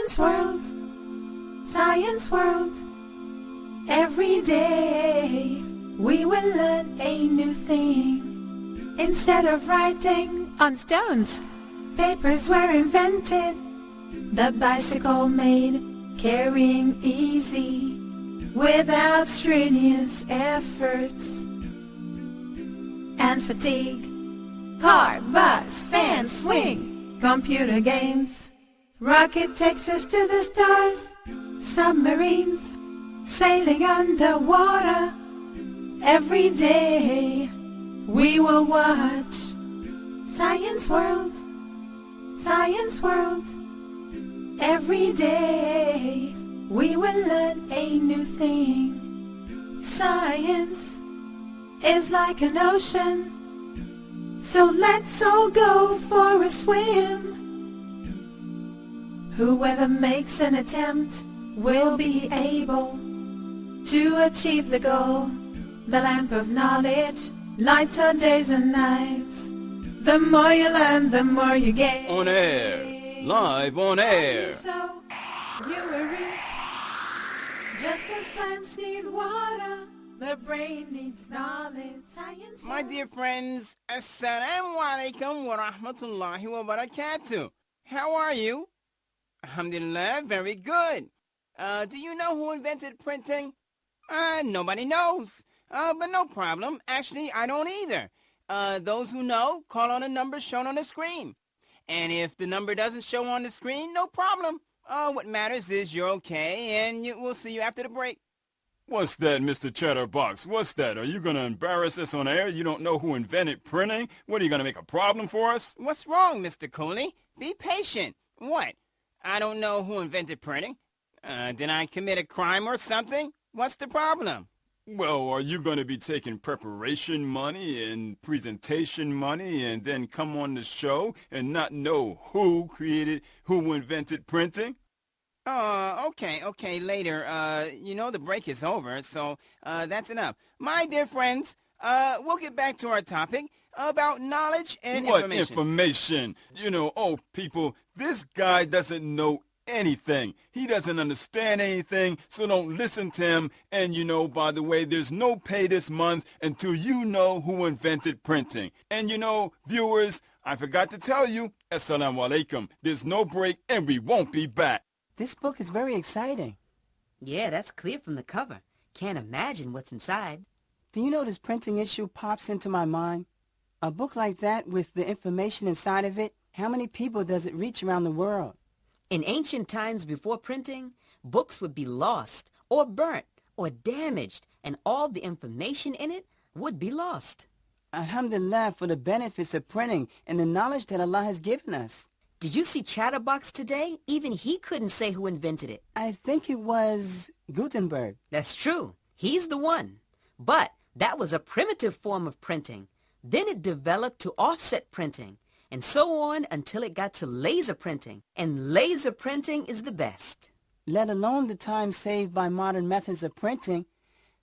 Science World, Science World. Every day we will learn a new thing. Instead of writing on stones, papers were invented. The bicycle made carrying easy without strenuous efforts and fatigue. Car, bus, fan, swing, computer games. Rocket takes us to the stars. Submarines sailing underwater. Every day we will watch Science World, Science World. Every day we will learn a new thing. Science is like an ocean, so let's all go for a swim. Whoever makes an attempt will be able to achieve the goal. The lamp of knowledge lights our days and nights. The more you learn, the more you gain. On air, live on air. So you will reap. Just as plants need water, the brain needs knowledge. Science. My dear friends, Assalamu alaikum wa rahmatullahi wa barakatuh. How are you? Alhamdulillah, very good. Do you know who invented printing? Nobody knows. But no problem. Actually, I don't either. Those who know, call on the number shown on the screen. And if the number doesn't show on the screen, no problem. What matters is you're okay, and we'll see you after the break. What's that, Mr. Chatterbox? What's that? Are you going to embarrass us on air? You don't know who invented printing? What, are you going to make a problem for us? What's wrong, Mr. Cooley? Be patient. What? I don't know who invented printing. Did I commit a crime or something? What's the problem? Well, are you going to be taking preparation money and presentation money and then come on the show and not know who invented printing? Okay, later. The break is over, so that's enough. My dear friends, we'll get back to our topic about knowledge and information. What information? People, this guy doesn't know anything. He doesn't understand anything, so don't listen to him. And by the way, there's no pay this month until you know who invented printing. And viewers, I forgot to tell you, Assalamu alaikum. There's no break and we won't be back. This book is very exciting. Yeah, that's clear from the cover. Can't imagine what's inside. Do you know this printing issue pops into my mind? A book like that with the information inside of it, how many people does it reach around the world? In ancient times before printing, books would be lost or burnt or damaged, and all the information in it would be lost. Alhamdulillah for the benefits of printing and the knowledge that Allah has given us. Did you see Chatterbox today? Even he couldn't say who invented it. I think it was Gutenberg. That's true. He's the one. But that was a primitive form of printing. Then it developed to offset printing, and so on until it got to laser printing. And laser printing is the best. Let alone the time saved by modern methods of printing,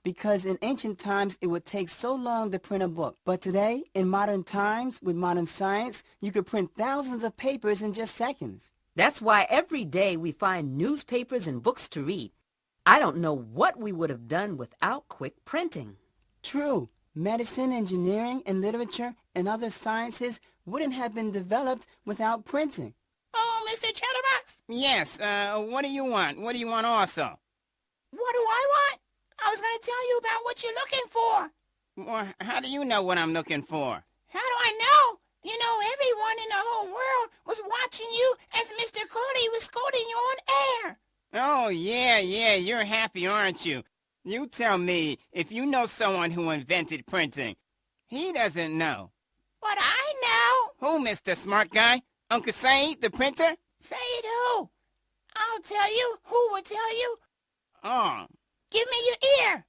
because in ancient times it would take so long to print a book. But today, in modern times, with modern science, you could print thousands of papers in just seconds. That's why every day we find newspapers and books to read. I don't know what we would have done without quick printing. True. Medicine, engineering, and literature and other sciences wouldn't have been developed without printing. Oh, Mr. Chatterbox? Yes, what do you want? What do you want also? What do I want? I was going to tell you about what you're looking for. Well, how do you know what I'm looking for? How do I know? Everyone in the whole world was watching you as Mr. Cooley was scolding you on air. Oh, yeah, you're happy, aren't you? You tell me if you know someone who invented printing. He doesn't know. But I know. Who, Mr. Smart Guy? Uncle Saeed, the printer? Saeed who? I'll tell you. Who will tell you? Oh. Give me your ear.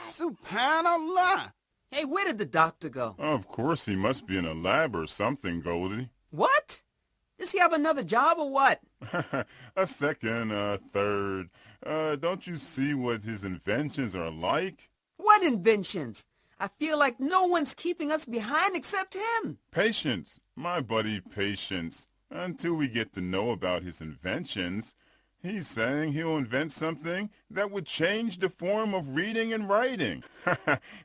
Subhanallah. Hey, where did the doctor go? Of course, he must be in a lab or something, Goldie. What? Does he have another job or what? A second, a third. Don't you see what his inventions are like? What inventions? I feel like no one's keeping us behind except him. Patience, my buddy, patience. Until we get to know about his inventions, he's saying he'll invent something that would change the form of reading and writing.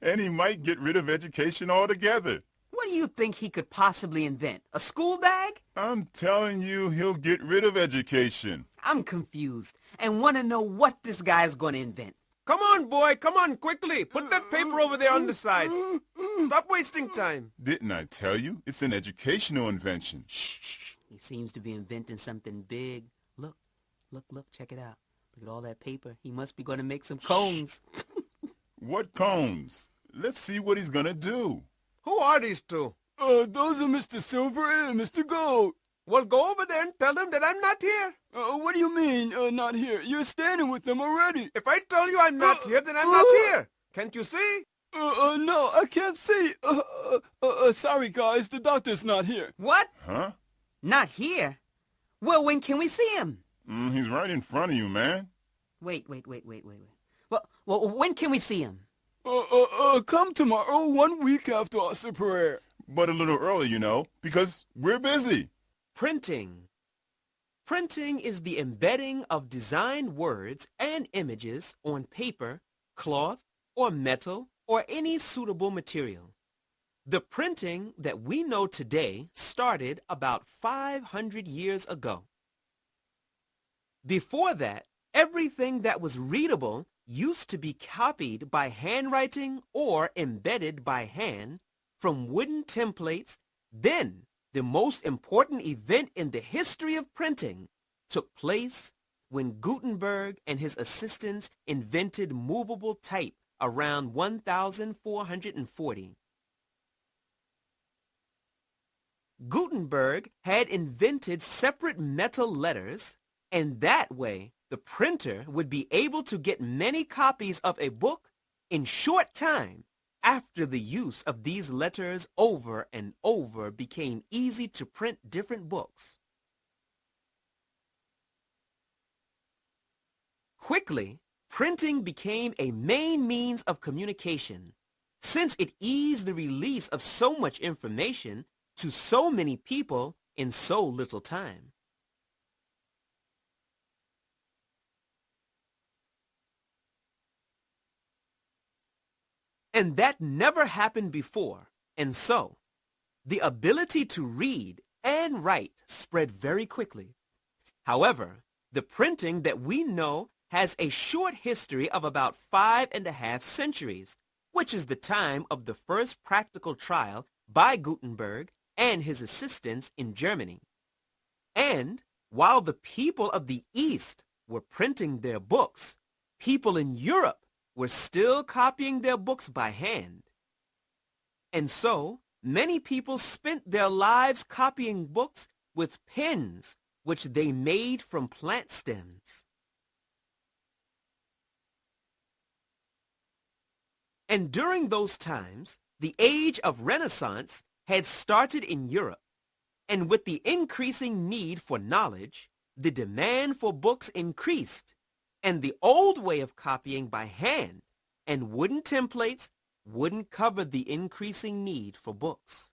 And he might get rid of education altogether. What do you think he could possibly invent? A school bag? I'm telling you, he'll get rid of education. I'm confused and want to know what this guy's going to invent. Come on, boy. Come on, quickly. Put that paper over there on the side. Stop wasting time. Didn't I tell you? It's an educational invention. Shh, shh. He seems to be inventing something big. Look, check it out. Look at all that paper. He must be going to make some cones. What cones? Let's see what he's gonna do. Who are these two? Those are Mr. Silver and Mr. Gold. Well, go over there and tell them that I'm not here. What do you mean, not here? You're standing with them already. If I tell you I'm not here, then I'm not here. Can't you see? No, I can't see. Sorry, guys, the doctor's not here. What? Huh? Not here? Well, when can we see him? He's right in front of you, man. Wait. Well, when can we see him? Come tomorrow, 1 week after our prayer. But a little early, you know, because we're busy. Printing. Printing is the embedding of designed words and images on paper, cloth, or metal, or any suitable material. The printing that we know today started about 500 years ago. Before that, everything that was readable used to be copied by handwriting or embedded by hand from wooden templates. Then, the most important event in the history of printing took place when Gutenberg and his assistants invented movable type around 1440. Gutenberg had invented separate metal letters, and that way the printer would be able to get many copies of a book in short time. After the use of these letters over and over became easy to print different books. Quickly, printing became a main means of communication, since it eased the release of so much information to so many people in so little time. And that never happened before, and so the ability to read and write spread very quickly. However, the printing that we know has a short history of about 5.5 centuries, which is the time of the first practical trial by Gutenberg and his assistants in Germany. And while the people of the East were printing their books, people in Europe were still copying their books by hand. And so, many people spent their lives copying books with pens, which they made from plant stems. And during those times, the age of Renaissance had started in Europe, and with the increasing need for knowledge, the demand for books increased, and the old way of copying by hand and wooden templates wouldn't cover the increasing need for books.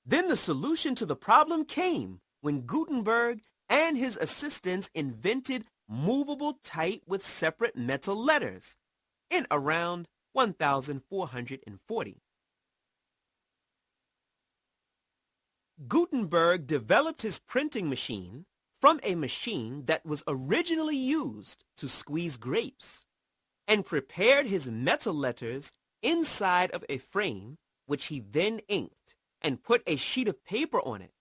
Then the solution to the problem came when Gutenberg and his assistants invented movable type with separate metal letters in around 1440. Gutenberg developed his printing machine from a machine that was originally used to squeeze grapes, and prepared his metal letters inside of a frame, which he then inked and put a sheet of paper on it.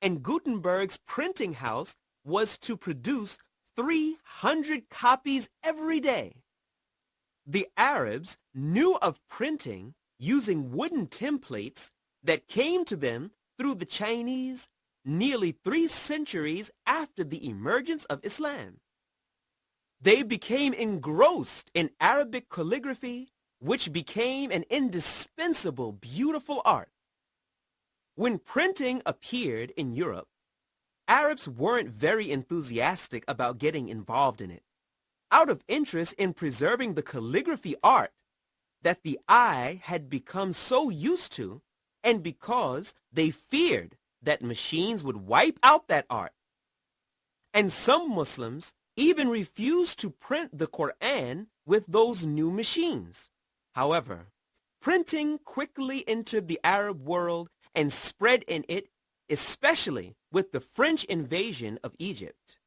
And Gutenberg's printing house was to produce 300 copies every day. The Arabs knew of printing using wooden templates that came to them through the Chinese nearly 3 centuries after the emergence of Islam. They became engrossed in Arabic calligraphy, which became an indispensable, beautiful art. When printing appeared in Europe, Arabs weren't very enthusiastic about getting involved in it. Out of interest in preserving the calligraphy art, that the eye had become so used to, and because they feared that machines would wipe out that art. And some Muslims even refused to print the Quran with those new machines. However, printing quickly entered the Arab world and spread in it, especially with the French invasion of Egypt.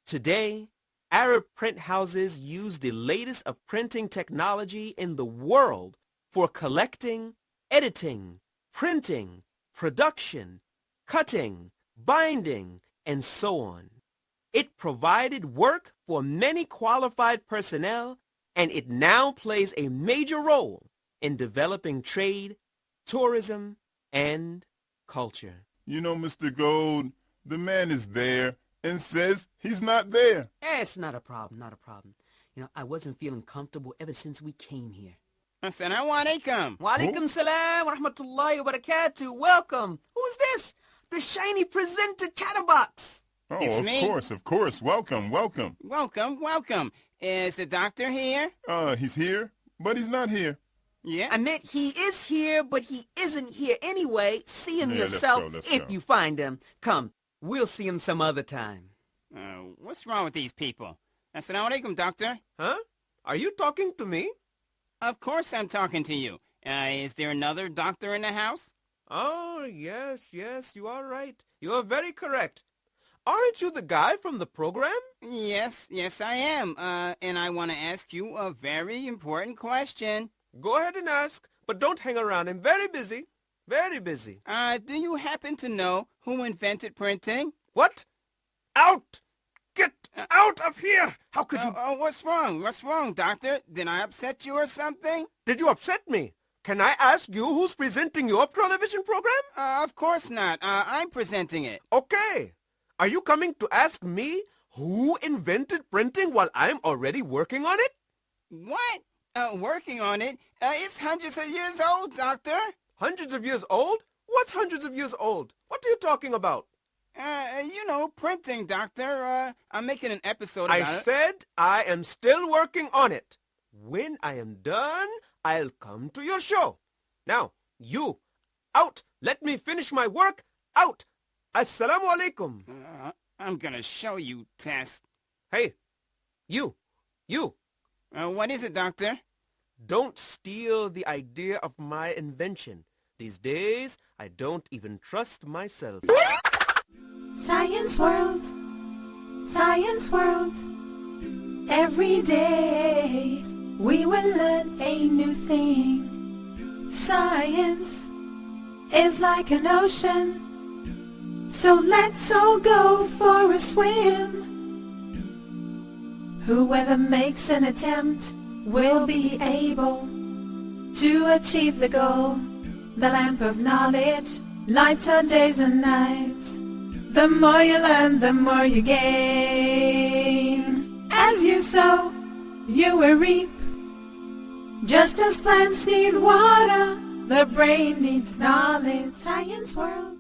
Today, Arab print houses use the latest of printing technology in the world for collecting, editing, printing, production, cutting, binding, and so on. It provided work for many qualified personnel, and it now plays a major role in developing trade, tourism, and culture. You know, Mr. Gold, the man is there and says he's not there. It's not a problem, not a problem. I wasn't feeling comfortable ever since we came here. Assalamu alaikum. Wa alaikum salam wa rahmatullahi wa barakatuh. Welcome. Who's this? The shiny presenter chatterbox. Oh, It's of me. course. Welcome. Welcome. Is the doctor here? He's here, but he's not here. Yeah. I meant he is here, but he isn't here anyway. See him Yeah, let's yourself go, let's if go. you find him. Come, we'll see him some other time. What's wrong with these people? Assalamu alaikum, doctor. Huh? Are you talking to me? Of course I'm talking to you. Is there another doctor in the house? Oh, yes, you are right. You are very correct. Aren't you the guy from the program? Yes, I am. And I want to ask you a very important question. Go ahead and ask, but don't hang around. I'm very busy. Very busy. Do you happen to know who invented printing? What? Out! Get out of here! How could you... What's wrong? What's wrong, doctor? Did I upset you or something? Did you upset me? Can I ask you who's presenting your television program? Of course not. I'm presenting it. Okay. Are you coming to ask me who invented printing while I'm already working on it? What? Working on it? It's hundreds of years old, doctor. Hundreds of years old? What's hundreds of years old? What are you talking about? Printing, doctor. I'm making an episode about it. I said I am still working on it. When I am done, I'll come to your show. Now, you, out. Let me finish my work. Out. Assalamu alaikum. I'm gonna show you, Tess. Hey, you. What is it, doctor? Don't steal the idea of my invention. These days, I don't even trust myself. Science World, Science World. Every day we will learn a new thing. Science is like an ocean, so let's all go for a swim. Whoever makes an attempt will be able to achieve the goal. The lamp of knowledge lights our days and nights. The more you learn, the more you gain. As you sow, you will reap. Just as plants need water, the brain needs knowledge. Science World.